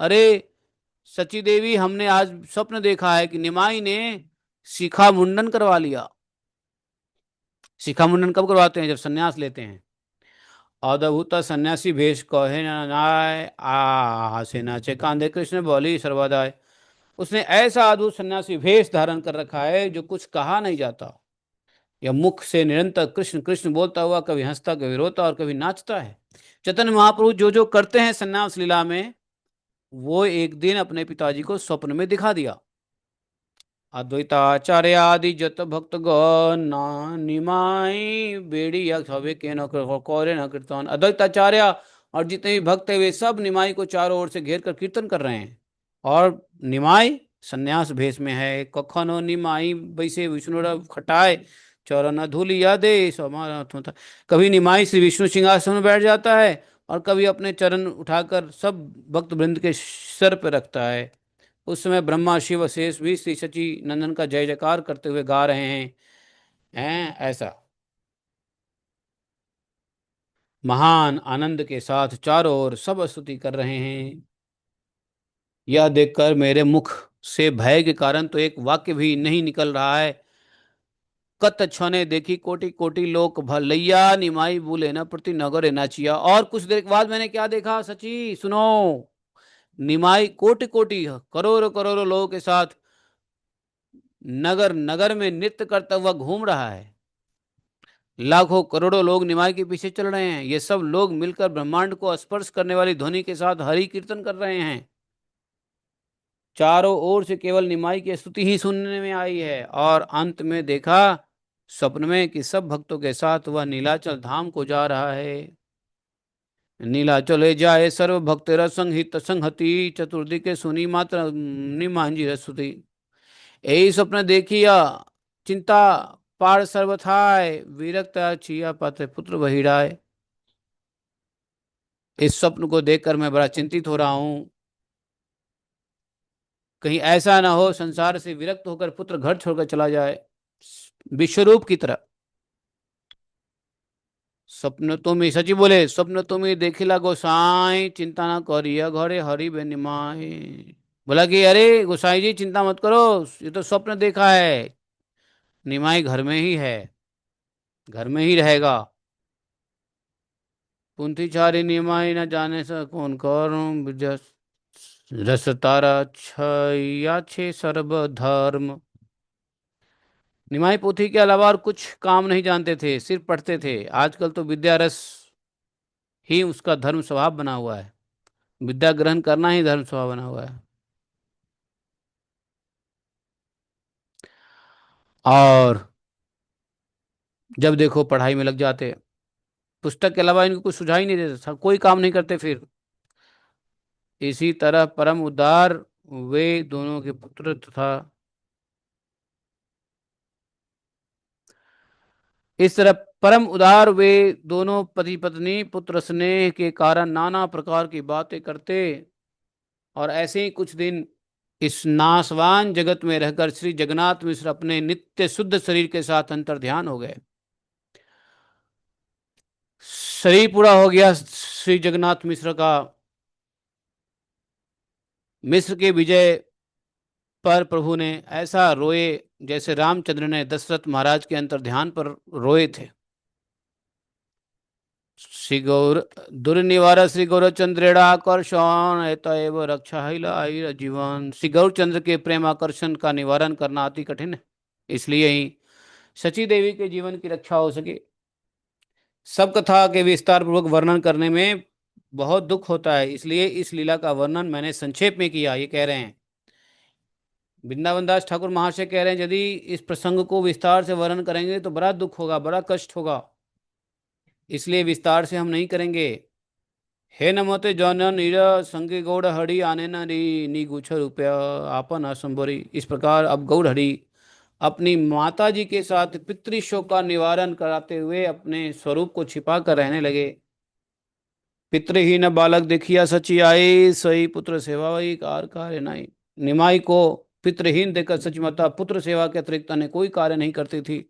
अरे सची देवी, हमने आज स्वप्न देखा है कि निमाई ने शिखा मुंडन करवा लिया। शिखा मुंडन कब करवाते हैं? जब सन्यास लेते हैं। अद्भुत सन्यासी भेष कहे नाय, आ से नाचे कांधे कृष्ण बोली सर्वदाय। उसने ऐसा अद्भुत सन्यासी भेष धारण कर रखा है जो कुछ कहा नहीं जाता। यह मुख से निरंतर कृष्ण कृष्ण बोलता हुआ कभी हंसता, कभी रोता और कभी नाचता है। चैतन्य महाप्रभु जो जो करते हैं सन्यास लीला में, वो एक दिन अपने पिताजी को स्वप्न में दिखा दिया। अद्वैताचार्य आदि जत भक्त गण, निमाई बेड़ी या सवे के न कौरे न कीर्तन। अद्वैताचार्य और जितने भी भक्त है वे सब निमाई को चारों ओर से घेर कर कीर्तन कर रहे हैं। और निमाई सन्यास भेष में है। कखनो निमाई वैसे विष्णु खटाए, चरण धूलि यादे समारथ। कभी निमाई श्री विष्णु सिंहासन में बैठ जाता है, और कभी अपने चरण उठाकर सब भक्त वृंद के सर पर रखता है। उस समय ब्रह्मा शिव शेष भी श्री सची नंदन का जय जयकार करते हुए गा रहे हैं ऐसा। महान आनंद के साथ चारों ओर सब स्तुति कर रहे हैं। यह देखकर मेरे मुख से भय के कारण तो एक वाक्य भी नहीं निकल रहा है। कत छने देखी कोटि कोटि लोक भलैया निमाई बोले न प्रति नगर नाचिया। और कुछ देर के बाद मैंने क्या देखा सची सुनो। निमाई कोटि कोटि करोड़ों करोड़ों लोगों के साथ नगर नगर में नृत्य करता हुआ घूम रहा है। लाखों करोड़ों लोग निमाई के पीछे चल रहे हैं। ये सब लोग मिलकर ब्रह्मांड को स्पर्श करने वाली ध्वनि के साथ हरि कीर्तन कर रहे हैं। चारों ओर से केवल निमाई की स्तुति ही सुनने में आई है। और अंत में देखा स्वप्न में कि सब भक्तों के साथ वह नीलाचल धाम को जा रहा है। नीलाचले जाए सर्व भक्त रसंग संहति चतुर्दी के सुनी मात्र निमांजी रसुति। यही स्वप्न देखिया चिंता पार सर्वथाय विरक्त छिया पात्र पुत्र बहिराय। इस स्वप्न को देखकर मैं बड़ा चिंतित हो रहा हूं। कहीं ऐसा ना हो संसार से विरक्त होकर पुत्र घर छोड़कर चला जाए विश्वरूप की तरह। स्वप्न तुम ही सची बोले स्वप्न तुम ही देखिला गोसाई चिंता ना करिया घरे हरि बे निमाई। बोला कि अरे गोसाई जी चिंता मत करो। ये तो स्वप्न देखा है। निमाई घर में ही है। घर में ही रहेगा। कुंती चारी निमाई न जाने से कौन करूं रस तारा छया छे सर्व धर्म। निमाई पोथी के अलावा और कुछ काम नहीं जानते थे सिर्फ पढ़ते थे। आजकल तो विद्या रस ही उसका धर्म स्वभाव बना हुआ है। विद्या ग्रहण करना ही धर्म स्वभाव बना हुआ है। और जब देखो पढ़ाई में लग जाते। पुस्तक के अलावा इनको कुछ सुझाव ही नहीं देता था। कोई काम नहीं करते फिर। इसी तरह परम उदार वे दोनों के पुत्र तथा इस तरह परम उदार वे दोनों पति पत्नी पुत्र स्नेह के कारण नाना प्रकार की बातें करते। और ऐसे ही कुछ दिन इस नासवान जगत में रहकर श्री जगन्नाथ मिश्र अपने नित्य शुद्ध शरीर के साथ अंतर ध्यान हो गए। शरीर पूरा हो गया श्री जगन्नाथ मिश्र का। मिस्र के विजय पर प्रभु ने ऐसा रोए जैसे रामचंद्र ने दशरथ महाराज के अंतर ध्यान पर रोए थे। श्री गौर दुर्निवार श्री गौरचंद्रेणाकर्षण एतएव रक्षा जीवन। श्री गौरचंद्र के प्रेम आकर्षण का निवारण करना अति कठिन है। इसलिए ही सची देवी के जीवन की रक्षा हो सके। सब कथा के विस्तार पूर्वक वर्णन करने में बहुत दुख होता है। इसलिए इस लीला का वर्णन मैंने संक्षेप में किया। ये कह रहे हैं वृंदावन दास ठाकुर महाशय कह रहे हैं यदि इस प्रसंग को विस्तार से वर्णन करेंगे तो बड़ा दुख होगा बड़ा कष्ट होगा। इसलिए विस्तार से हम नहीं करेंगे। हे नमोते जौन नीर संगे गौड़ हरि आने न री नी गुछ रुपया आपन असंबरी। इस प्रकार अब गौड़ हरि अपनी माता जी के साथ पितृशोक का निवारण कराते हुए अपने स्वरूप को छिपा कर रहने लगे। पितृहीन बालक देखिया सची आई सही पुत्र सेवा वही कार कार्य नहीं। निमाई को पितृहीन देखकर सची माता पुत्र सेवा के अतिरिक्त अन्य कोई कार्य नहीं करती थी।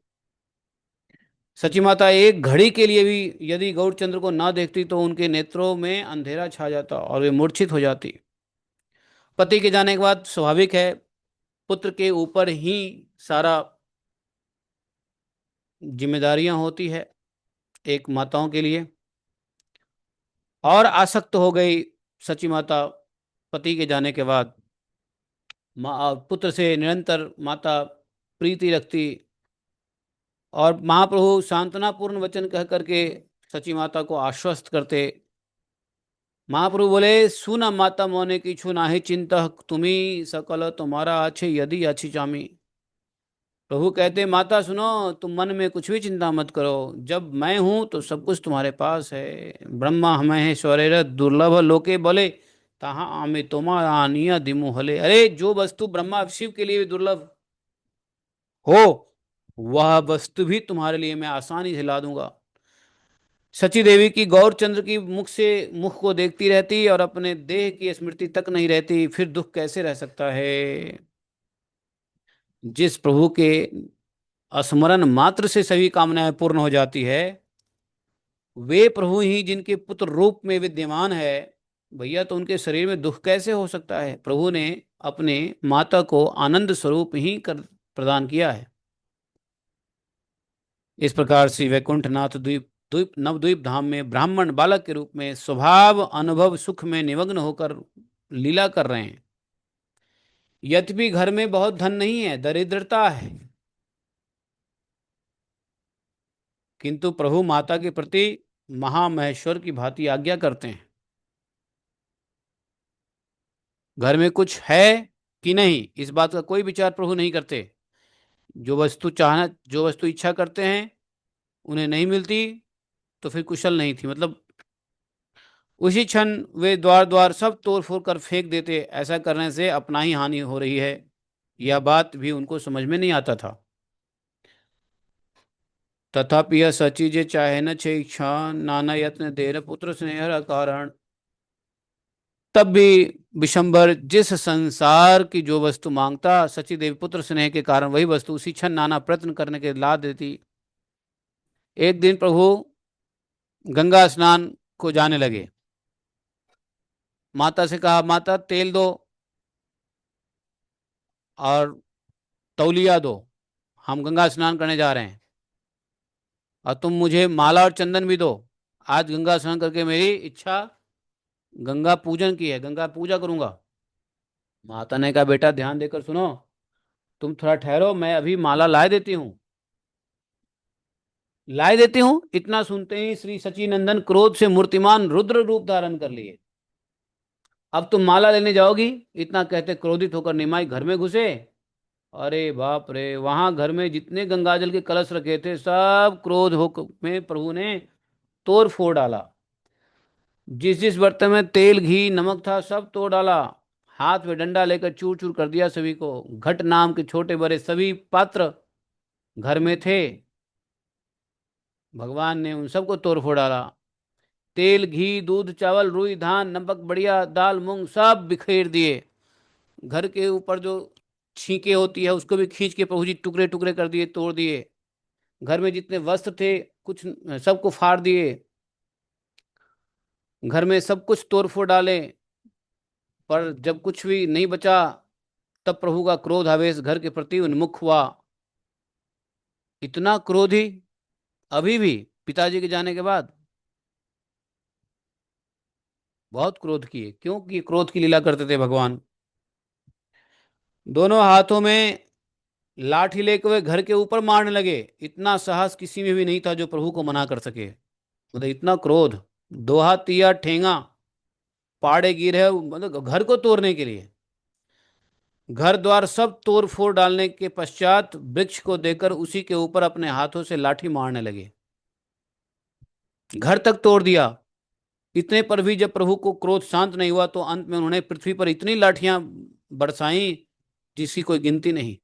सची माता एक घड़ी के लिए भी यदि गौरचंद्र को ना देखती तो उनके नेत्रों में अंधेरा छा जाता और वे मूर्छित हो जाती। पति के जाने के बाद स्वाभाविक है पुत्र के ऊपर ही सारा जिम्मेदारियां होती है एक माताओं के लिए। और आसक्त हो गई सची माता पति के जाने के बाद। पुत्र से निरंतर माता प्रीति रखती। और महाप्रभु सांत्वनापूर्ण वचन कह करके सची माता को आश्वस्त करते। महाप्रभु बोले सुना माता मोने की छु नाहि चिंता तुम्ही सकल तुम्हारा अच्छे यदि अच्छी चामी। प्रभु कहते माता सुनो तुम मन में कुछ भी चिंता मत करो। जब मैं हूं तो सब कुछ तुम्हारे पास है। ब्रह्मा हमें है स्वरेर दुर्लभ लोके बोले तहा आमे तोमा आनिया दिमु हले। अरे जो वस्तु ब्रह्मा शिव के लिए भी दुर्लभ हो वह वस्तु भी तुम्हारे लिए मैं आसानी से ला दूंगा। सची देवी की गौरचंद्र की मुख से मुख को देखती रहती और अपने देह की स्मृति तक नहीं रहती। फिर दुख कैसे रह सकता है। जिस प्रभु के स्मरण मात्र से सभी कामनाएं पूर्ण हो जाती है वे प्रभु ही जिनके पुत्र रूप में विद्यमान है, भैया तो उनके शरीर में दुख कैसे हो सकता है? प्रभु ने अपने माता को आनंद स्वरूप ही कर प्रदान किया है। इस प्रकार श्री वैकुंठनाथ द्वीप द्वीप नवद्वीप धाम में ब्राह्मण बालक के रूप में स्वभाव अनुभव सुख में निमग्न होकर लीला कर रहे हैं। यद्यपि घर में बहुत धन नहीं है, दरिद्रता है, किंतु प्रभु माता के प्रति महामहेश्वर की भांति आज्ञा करते हैं। घर में कुछ है कि नहीं, इस बात का कोई विचार प्रभु नहीं करते। जो वस्तु इच्छा करते हैं उन्हें नहीं मिलती तो फिर कुशल नहीं थी, मतलब उसी क्षण वे द्वार द्वार सब तोड़ फोड़ कर फेंक देते। ऐसा करने से अपना ही हानि हो रही है, यह बात भी उनको समझ में नहीं आता था। तथापि यह सची जे चाहे न छे इच्छा, नाना यत्न देर पुत्र स्नेह कारण। तब भी विशंबर जिस संसार की जो वस्तु मांगता, सची देवी पुत्र स्नेह के कारण वही वस्तु उसी क्षण नाना प्रयत्न करने के ला देती। एक दिन प्रभु गंगा स्नान को जाने लगे। माता से कहा, माता तेल दो और तौलिया दो, हम गंगा स्नान करने जा रहे हैं, और तुम मुझे माला और चंदन भी दो। आज गंगा स्नान करके मेरी इच्छा गंगा पूजन की है, गंगा पूजा करूंगा। माता ने कहा, बेटा ध्यान देकर सुनो, तुम थोड़ा ठहरो, मैं अभी माला लाए देती हूँ, लाए देती हूँ। इतना सुनते ही श्री सचिनंदन क्रोध से मूर्तिमान रुद्र रूप धारण कर लिए। अब तुम माला लेने जाओगी, इतना कहते क्रोधित होकर निमाई घर में घुसे। अरे बाप रे, वहां घर में जितने गंगाजल के कलश रखे थे सब क्रोध हो में प्रभु ने तोड़ फोड़ डाला। जिस जिस बर्तन में तेल घी नमक था सब तोड़ डाला। हाथ में डंडा लेकर चूर चूर कर दिया सभी को। घट नाम के छोटे बड़े सभी पात्र घर में थे, भगवान ने उन सबको तोड़ फोड़ डाला। तेल घी दूध चावल रुई धान नमक बढ़िया दाल मूंग सब बिखेर दिए। घर के ऊपर जो छींके होती है उसको भी खींच के प्रभु जी टुकड़े टुकड़े कर दिए, तोड़ दिए। घर में जितने वस्त्र थे कुछ सबको फाड़ दिए। घर में सब कुछ तोड़ फोड़ डाले। पर जब कुछ भी नहीं बचा तब प्रभु का क्रोध आवेश घर के प्रति उन्मुख हुआ। इतना क्रोधी अभी भी पिताजी के जाने के बाद बहुत क्रोध किए, क्योंकि क्रोध की लीला करते थे भगवान। दोनों हाथों में लाठी लेकर वे घर के ऊपर मारने लगे। इतना साहस किसी में भी नहीं था जो प्रभु को मना कर सके, मतलब इतना क्रोध। दोहा तिया ठेंगा पाड़े गिर है, मतलब घर को तोड़ने के लिए। घर द्वार सब तोड़ फोड़ डालने के पश्चात वृक्ष को देकर उसी के ऊपर अपने हाथों से लाठी मारने लगे। घर तक तोड़ दिया। इतने पर भी जब प्रभु को क्रोध शांत नहीं हुआ तो अंत में उन्होंने पृथ्वी पर इतनी लाठियां बरसाई जिसकी कोई गिनती नहीं।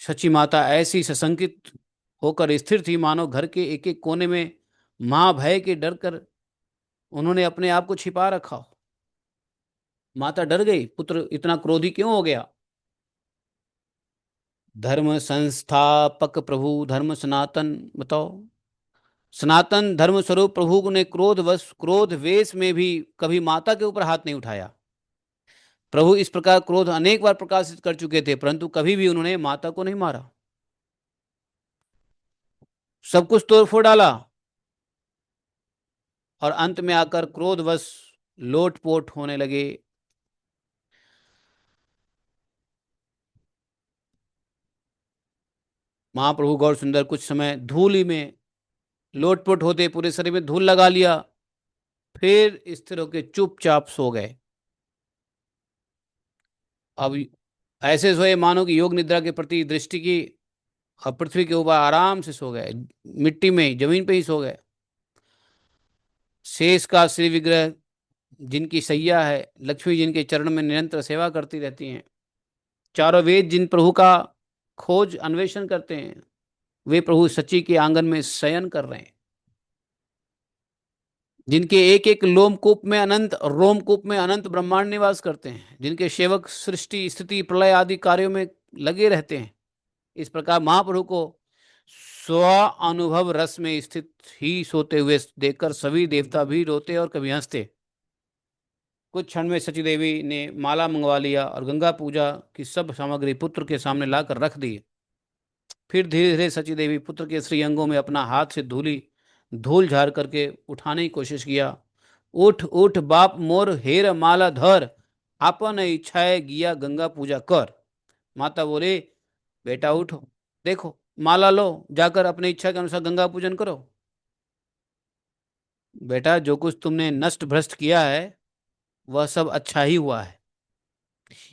सची माता ऐसी सशंकित होकर स्थिर थी मानो घर के एक एक कोने में मां भय के डर कर उन्होंने अपने आप को छिपा रखा हो। माता डर गई, पुत्र इतना क्रोधी क्यों हो गया। धर्म संस्थापक प्रभु धर्म सनातन, बताओ, सनातन धर्म स्वरूप प्रभु ने क्रोध वेश में भी कभी माता के ऊपर हाथ नहीं उठाया। प्रभु इस प्रकार क्रोध अनेक बार प्रकाशित कर चुके थे परंतु कभी भी उन्होंने माता को नहीं मारा। सब कुछ तोड़ फोड़ डाला और अंत में आकर क्रोधवश लोटपोट होने लगे। महाप्रभु गौर सुंदर कुछ समय धूल में लोटपोट होते, पूरे शरीर में धूल लगा लिया, फिर स्थिर होकर चुपचाप सो गए। अब ऐसे सोए मानो कि योग निद्रा के प्रति दृष्टि की, और पृथ्वी के ऊपर आराम से सो गए, मिट्टी में जमीन पे ही सो गए। शेष का श्री विग्रह जिनकी सैया है, लक्ष्मी जिनके चरण में निरंतर सेवा करती रहती हैं, चारों वेद जिन प्रभु का खोज अन्वेषण करते हैं, वे प्रभु सच्ची के आंगन में शयन कर रहे हैं। जिनके एक एक लोमकूप में अनंत रोमकूप में अनंत ब्रह्मांड निवास करते हैं, जिनके सेवक सृष्टि स्थिति प्रलय आदि कार्यों में लगे रहते हैं। इस प्रकार महाप्रभु को स्व अनुभव रस में स्थित ही सोते हुए देखकर सभी देवता भी रोते और कभी हंसते। कुछ क्षण में सची देवी ने माला मंगवा लिया और गंगा पूजा की सब सामग्री पुत्र के सामने लाकर रख दी। फिर धीरे धीरे सची देवी पुत्र के श्रीअंगों में अपना हाथ से धूल झाड़ करके उठाने की कोशिश किया। उठ उठ बाप मोर हेर माला धर, आपन इच्छाए गिया गंगा पूजा कर। माता बोले, बेटा उठो, देखो माला लो, जाकर अपनी इच्छा के अनुसार गंगा पूजन करो। बेटा जो कुछ तुमने नष्ट भ्रष्ट किया है वह सब अच्छा ही हुआ है।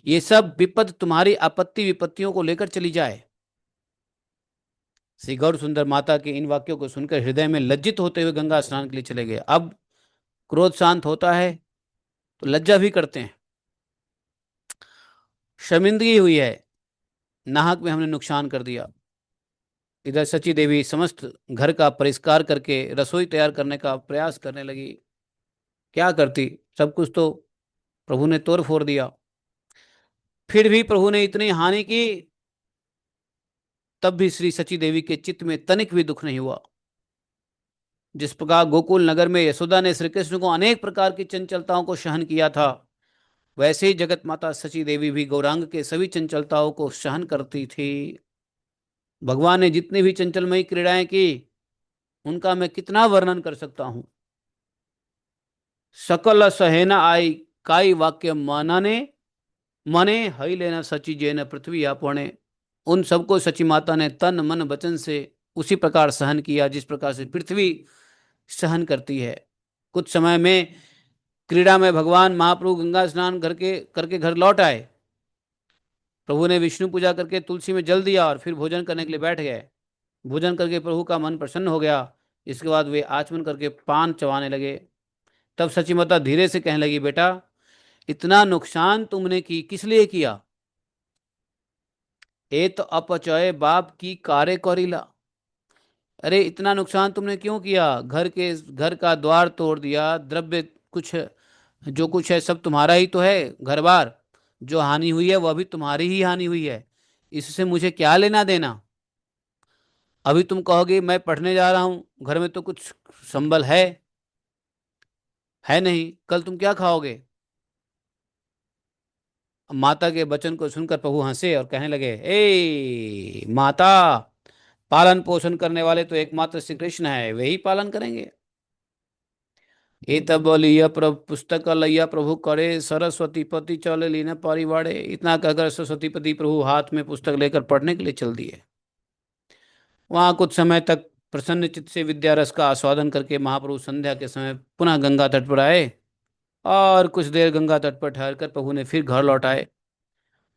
ये सब विपद तुम्हारी आपत्ति विपत्तियों को लेकर चली जाए। श्री गौर सुंदर माता के इन वाक्यों को सुनकर हृदय में लज्जित होते हुए गंगा स्नान के लिए चले गए। अब क्रोध शांत होता है तो लज्जा भी करते हैं। शर्मिंदगी हुई है, नाहक में हमने नुकसान कर दिया। इधर सची देवी समस्त घर का परिष्कार करके रसोई तैयार करने का प्रयास करने लगी। क्या करती, सब कुछ तो प्रभु ने तोड़ फोड़ दिया। फिर भी प्रभु ने इतनी हानि की, तब भी श्री सची देवी के चित्त में तनिक भी दुख नहीं हुआ। जिस प्रकार गोकुल नगर में यशोदा ने श्री कृष्ण को अनेक प्रकार की चंचलताओं को सहन किया था, वैसे ही जगत माता सची देवी भी गौरांग के सभी चंचलताओं को सहन करती थी। भगवान ने जितनी भी चंचलमयी क्रीड़ाएं की, उनका मैं कितना वर्णन कर सकता हूं। सकल सहेना आई, काई वाक्य मानाने, मने हई लेना सची जैन पृथ्वी आपने। उन सबको सची माता ने तन मन वचन से उसी प्रकार सहन किया जिस प्रकार से पृथ्वी सहन करती है। कुछ समय में क्रीड़ा में भगवान महाप्रभु गंगा स्नान करके करके घर लौट आए। प्रभु ने विष्णु पूजा करके तुलसी में जल दिया और फिर भोजन करने के लिए बैठ गए। भोजन करके प्रभु का मन प्रसन्न हो गया। इसके बाद वे आचमन करके पान चबाने लगे। तब सची माता धीरे से कहने लगी, बेटा इतना नुकसान तुमने की किस लिए किया? ए तो अपचय बाप की कारे कौरीला। अरे इतना नुकसान तुमने क्यों किया? घर का द्वार तोड़ दिया, द्रव्य कुछ जो कुछ है सब तुम्हारा ही तो है, घर बार। जो हानि हुई है वह भी तुम्हारी ही हानि हुई है, इससे मुझे क्या लेना देना? अभी तुम कहोगे मैं पढ़ने जा रहा हूं, घर में तो कुछ संबल है नहीं, कल तुम क्या खाओगे? माता के वचन को सुनकर प्रभु हंसे और कहने लगे, ए माता, पालन पोषण करने वाले तो एकमात्र श्री कृष्ण है, वे ही पालन करेंगे। ए तब बोलिया प्रभु पुस्तक लैया प्रभु करे, सरस्वती पति चले लीन परिवाड़े। इतना कहकर सरस्वती पति प्रभु हाथ में पुस्तक लेकर पढ़ने के लिए चल दिए। वहां कुछ समय तक प्रसन्न चित्त से विद्या रस का आस्वादन करके महाप्रभु संध्या के समय पुनः गंगा तट पर आए और कुछ देर गंगा तट पर ठहर कर प्रभु ने फिर घर लौट आए।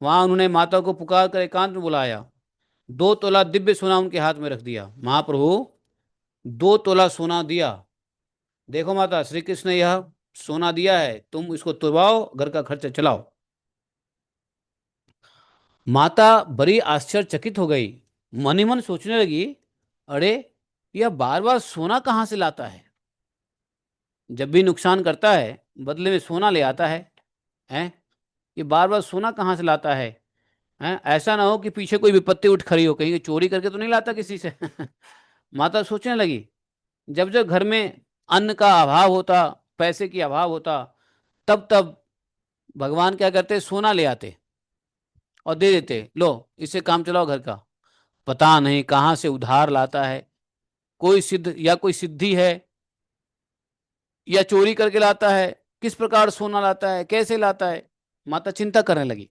वहां उन्होंने माता को पुकार कर एकांत में बुलाया। 2 तोला दिव्य सोना उनके हाथ में रख दिया। महाप्रभु 2 तोला सोना दिया, देखो माता श्री कृष्ण ने यह सोना दिया है, तुम इसको तुड़वाओ, घर का खर्चा चलाओ। माता बड़ी आश्चर्यचकित हो गई, मन ही मन सोचने लगी, अरे यह बार बार सोना कहाँ से लाता है? जब भी नुकसान करता है बदले में सोना ले आता है? ये बार बार सोना कहाँ से लाता है? ऐसा ना हो कि पीछे कोई विपत्ति उठ खड़ी हो, कहीं ये चोरी करके तो नहीं लाता किसी से। माता सोचने लगी। जब जब घर में अन्न का अभाव होता, पैसे की अभाव होता, तब तब भगवान क्या करते, सोना ले आते और दे देते, लो इससे काम चलाओ घर का। पता नहीं कहाँ से उधार लाता है, कोई सिद्ध या कोई सिद्धि है, या चोरी करके लाता है, किस प्रकार सोना लाता है, कैसे लाता है? माता चिंता करने लगी।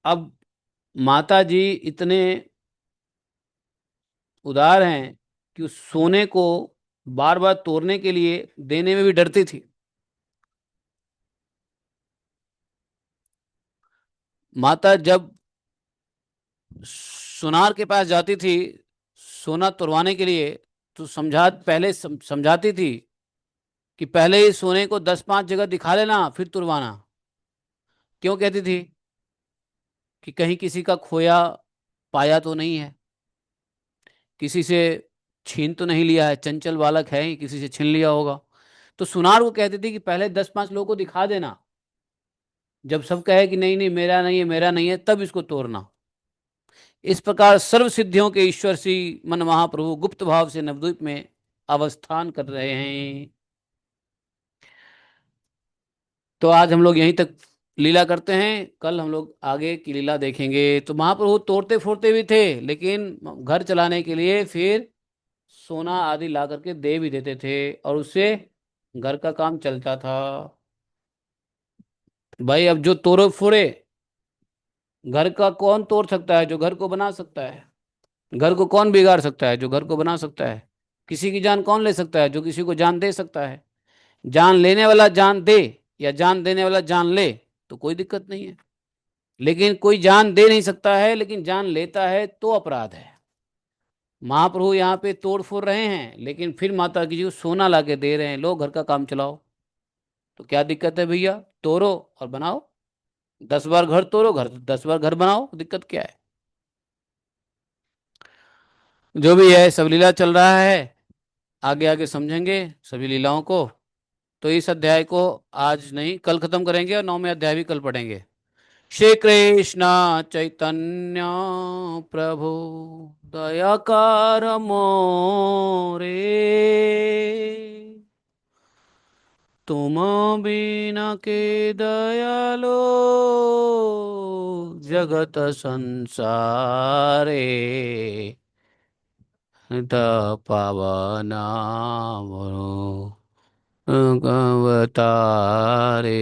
अब माता जी इतने उदार हैं कि उस सोने को बार बार तोड़ने के लिए देने में भी डरती थी। माता जब सुनार के पास जाती थी सोना तुड़वाने के लिए, तो समझाती थी कि पहले इस सोने को 10-5 जगह दिखा लेना फिर तुड़वाना। क्यों कहती थी? कि कहीं किसी का खोया पाया तो नहीं है, किसी से छीन तो नहीं लिया है, चंचल बालक है ही, किसी से छीन लिया होगा। तो सुनार को कहती थी कि पहले 10-5 लोगों को दिखा देना, जब सब कहे कि नहीं नहीं मेरा नहीं है मेरा नहीं है, तब इसको तोड़ना। इस प्रकार सर्व सिद्धियों के ईश्वर श्री मन महाप्रभु गुप्त भाव से नवद्वीप में अवस्थान कर रहे हैं। तो आज हम लोग यहीं तक लीला करते हैं, कल हम लोग आगे की लीला देखेंगे। तो महाप्रभु तोड़ते फोड़ते भी थे, लेकिन घर चलाने के लिए फिर सोना आदि ला करके दे भी देते थे, और उससे घर का काम चलता था। भाई अब जो तोड़े फोड़े, घर का कौन तोड़ सकता है जो घर को बना सकता है? घर को कौन बिगाड़ सकता है जो घर को बना सकता है? किसी की जान कौन ले सकता है जो किसी को जान दे सकता है? जान लेने वाला जान दे या जान देने वाला जान ले तो कोई दिक्कत नहीं है। लेकिन कोई जान दे नहीं सकता है लेकिन जान लेता है तो अपराध है। महाप्रभु यहाँ पे तोड़ फोड़ रहे हैं, लेकिन फिर माता जी को सोना ला के दे रहे हैं, लो घर का काम चलाओ। तो क्या दिक्कत है भैया? तोड़ो और बनाओ। 10 बार घर तोड़ो, घर 10 बार घर बनाओ, दिक्कत क्या है? जो भी है सब लीला चल रहा है, आगे आगे समझेंगे सभी लीलाओं को। तो इस अध्याय को आज नहीं कल खत्म करेंगे, और 9वें अध्याय भी कल पढ़ेंगे। श्री कृष्ण चैतन्य प्रभु दयाकार मोरे, तुम बिना के दयालो जगत संसारे, त पावना अवतारे।